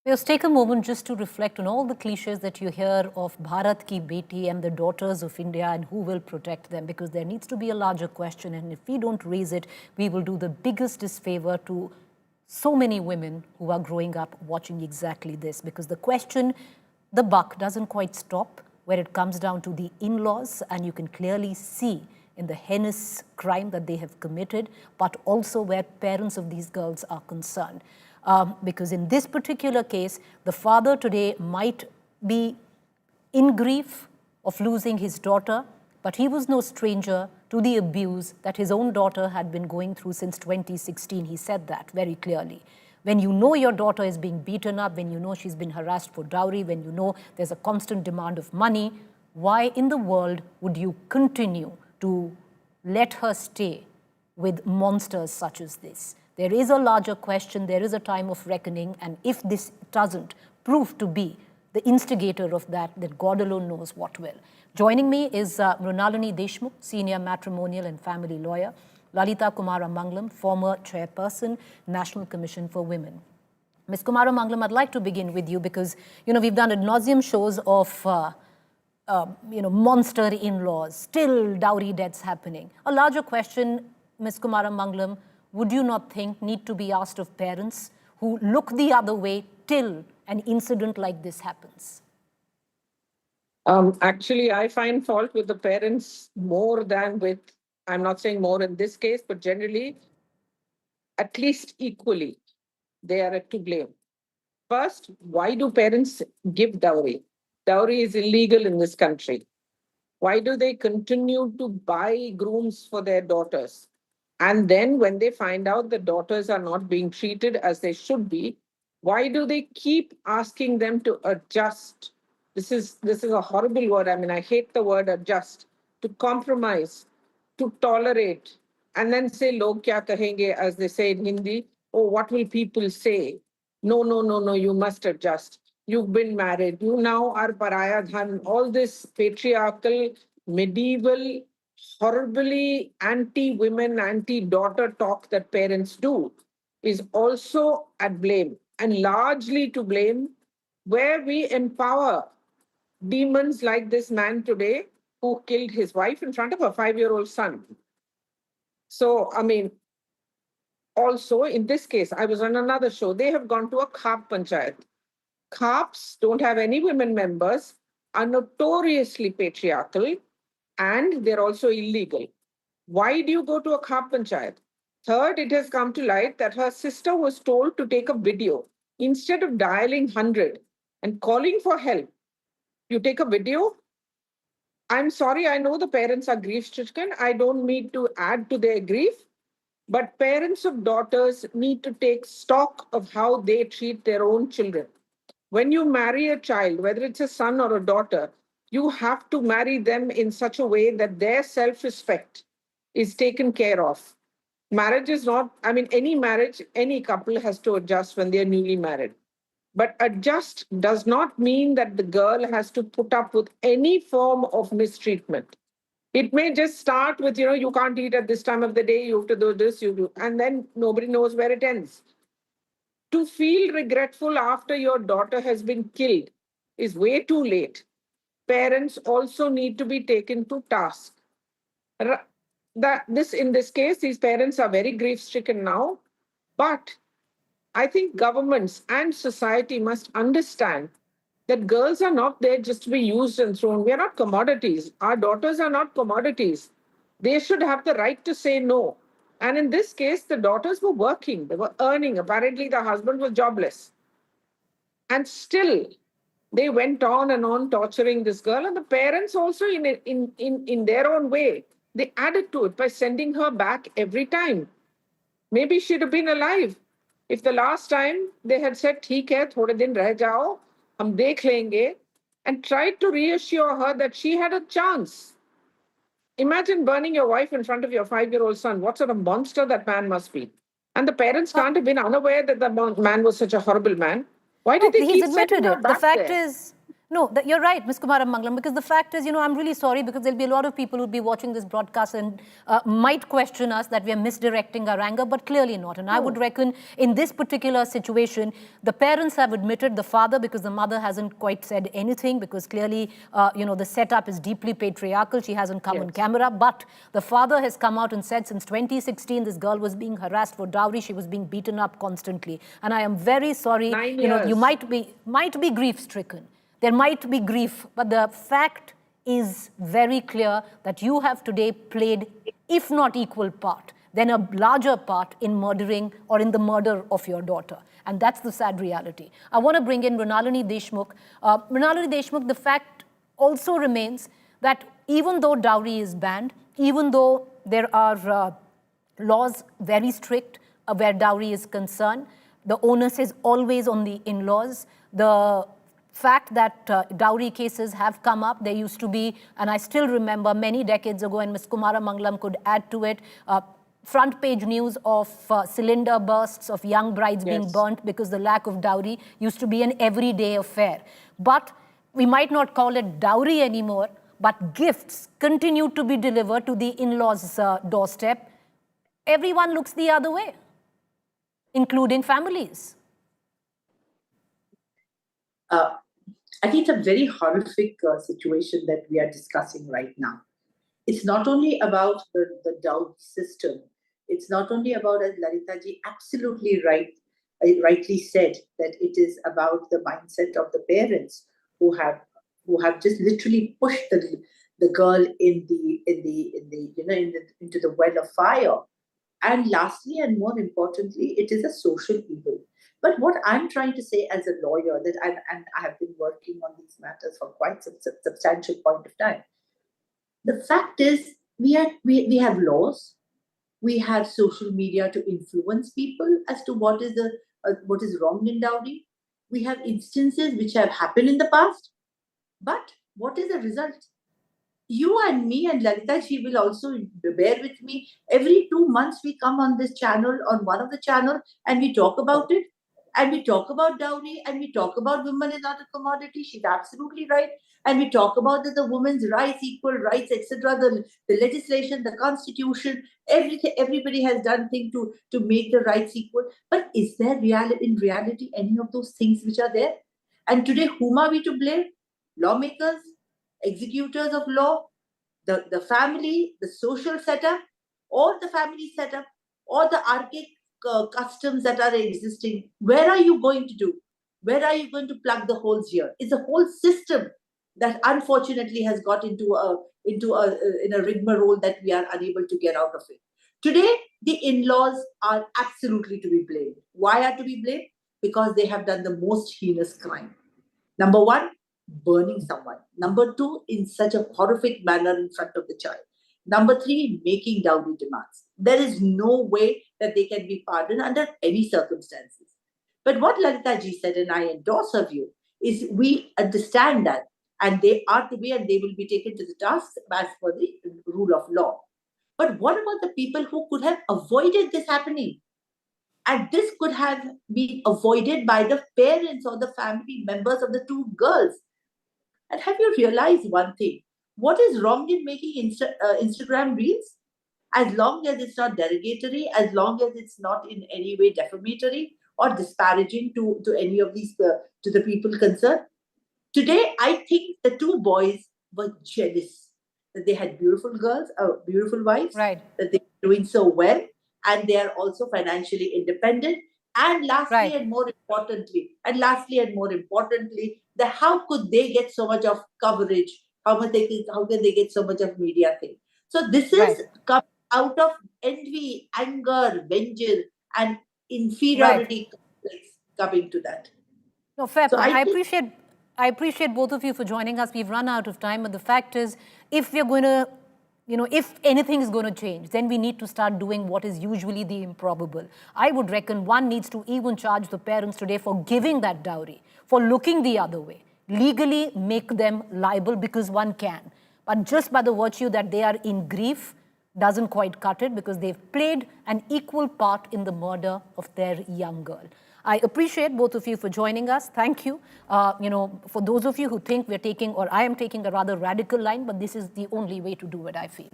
Let's take a moment just to reflect on all the cliches that you hear of Bharat ki beti and the daughters of India and who will protect them, because there needs to be a larger question, and if we don't raise it, we will do the biggest disfavor to so many women who are growing up watching exactly this, because the question, the buck doesn't quite stop where it comes down to the in-laws, and you can clearly see in the heinous crime that they have committed, but also where parents of these girls are concerned. Because in this particular case, the father today might be in grief of losing his daughter, but he was no stranger to the abuse that his own daughter had been going through since 2016. He said that very clearly. When you know your daughter is being beaten up, when you know she's been harassed for dowry, when you know there's a constant demand of money, why in the world would you continue to let her stay with monsters such as this? There is a larger question, there is a time of reckoning, and if this doesn't prove to be the instigator of that, then God alone knows what will. Joining me is Rinalini Deshmukh, senior matrimonial and family lawyer, Lalita Kumara Mangalam, former chairperson, National Commission for Women. Ms. Kumara Mangalam, I'd like to begin with you because, we've done ad nauseum shows of monster in-laws, still dowry deaths happening. A larger question, Ms. Kumara Mangalam, would you not think need to be asked of parents who look the other way till an incident like this happens? Actually, I find fault with the parents more than with, I'm not saying more in this case, but generally, at least equally, they are to blame. First, why do parents give dowry? Dowry is illegal in this country. Why do they continue to buy grooms for their daughters? And then when they find out the daughters are not being treated as they should be, why do they keep asking them to adjust? This is a horrible word. I mean, I hate the word adjust, to compromise, to tolerate, and then say, log kya kahenge, as they say in Hindi. Oh, what will people say? No, no, no, no, you must adjust. You've been married. You now are paraya dhan. All this patriarchal, medieval, horribly anti-women, anti-daughter talk that parents do is also at blame, and largely to blame, where we empower demons like this man today who killed his wife in front of a 5-year-old son. So, I mean, also in this case, I was on another show, they have gone to a Khap Panchayat. Khaps don't have any women members, are notoriously patriarchal, and they're also illegal. Why do you go to a Khap Panchayat? Third, it has come to light that her sister was told to take a video. Instead of dialing 100 and calling for help, you take a video. I'm sorry, I know the parents are grief-stricken. I don't need to add to their grief. But parents of daughters need to take stock of how they treat their own children. When you marry a child, whether it's a son or a daughter, you have to marry them in such a way that their self-respect is taken care of. Marriage is not, I mean, any marriage, any couple has to adjust when they're newly married. But adjust does not mean that the girl has to put up with any form of mistreatment. It may just start with, you can't eat at this time of the day, you have to do this, you do, and then nobody knows where it ends. To feel regretful after your daughter has been killed is way too late. Parents also need to be taken to task. In this case, these parents are very grief-stricken now, but I think governments and society must understand that girls are not there just to be used and thrown. We are not commodities. Our daughters are not commodities. They should have the right to say no. And in this case, the daughters were working, they were earning. Apparently, the husband was jobless. And still, they went on and on torturing this girl. And the parents also, in their own way, they added to it by sending her back every time. Maybe she'd have been alive. If the last time they had said, "Theek hai, thode din reh jao, hum dekh lenge," and tried to reassure her that she had a chance. Imagine burning your wife in front of your 5-year-old son. What sort of monster that man must be. And the parents can't have been unaware that the man was such a horrible man. Why did they He's keep sending admitted her it. The back fact there? is, No, you're right, Ms. Kumara Mangalam, because the fact is, I'm really sorry because there'll be a lot of people who'll be watching this broadcast and might question us that we are misdirecting our anger, but clearly not. And I would reckon in this particular situation, the parents have admitted, the father, because the mother hasn't quite said anything, because clearly, the setup is deeply patriarchal. She hasn't come on camera, but the father has come out and said since 2016, this girl was being harassed for dowry. She was being beaten up constantly. And I am very sorry, 9 years. you might be grief-stricken. There might be grief, but the fact is very clear that you have today played, if not equal part, then a larger part in murdering or in the murder of your daughter. And that's the sad reality. I want to bring in Rinalini Deshmukh. Rinalini Deshmukh, the fact also remains that even though dowry is banned, even though there are laws very strict where dowry is concerned, the onus is always on the in-laws. The fact that dowry cases have come up. There used to be, and I still remember many decades ago, and Ms. Kumara Mangalam could add to it, front page news of cylinder bursts of young brides being burnt because the lack of dowry used to be an everyday affair. But we might not call it dowry anymore, but gifts continue to be delivered to the in-laws' doorstep. Everyone looks the other way, including families. I think it's a very horrific situation that we are discussing right now. It's not only about the dowry system. It's not only about, as Lalita ji absolutely rightly said, that it is about the mindset of the parents who have just literally pushed the girl into the well of fire. And lastly, and more importantly, it is a social evil. But what I'm trying to say as a lawyer, that I have been working on these matters for quite some substantial point of time. The fact is, we have laws, we have social media to influence people as to what is wrong in dowry. We have instances which have happened in the past, but what is the result? You and me and Lalita, she will also bear with me. Every 2 months we come on this channel, on one of the channel, and we talk about it. And we talk about dowry, and we talk about women is not a commodity. She's absolutely right. And we talk about the women's rights, equal rights, etc. The legislation, the constitution, everything. Everybody has done things to make the rights equal. But is there in reality any of those things which are there? And today, whom are we to blame? Lawmakers, executors of law, the family, the social setup, or the family setup, or the archaic customs that are existing. Where are you going to do? Where are you going to plug the holes here? It's a whole system that unfortunately has got into a rigmarole that we are unable to get out of it. Today, the in-laws are absolutely to be blamed. Why are to be blamed? Because they have done the most heinous crime. Number one, burning someone. Number two, in such a horrific manner in front of the child. Number three, making dowry demands. There is no way that they can be pardoned under any circumstances. But what Lalita ji said, and I endorse her view, is we understand that, and they are to be, and they will be taken to the task as per the rule of law. But what about the people who could have avoided this happening? And this could have been avoided by the parents or the family members of the two girls. And have you realized one thing? What is wrong in making Instagram reels? As long as it's not derogatory, as long as it's not in any way defamatory or disparaging to any of these, to the people concerned. Today, I think the two boys were jealous that they had beautiful girls, beautiful wives, right, that they're doing so well, and they are also financially independent. And lastly, and more importantly, how could they get so much of coverage? How can they get so much of media thing? So this is come out of envy, anger, vengeance, and inferiority coming to that. No, fair point. I appreciate both of you for joining us. We've run out of time, but the fact is, if we're going to, if anything is going to change, then we need to start doing what is usually the improbable. I would reckon one needs to even charge the parents today for giving that dowry, for looking the other way. Legally make them liable because one can. But just by the virtue that they are in grief doesn't quite cut it, because they've played an equal part in the murder of their young girl. I appreciate both of you for joining us. Thank you. For those of you who think we're taking, or I am taking a rather radical line, but this is the only way to do it, I feel.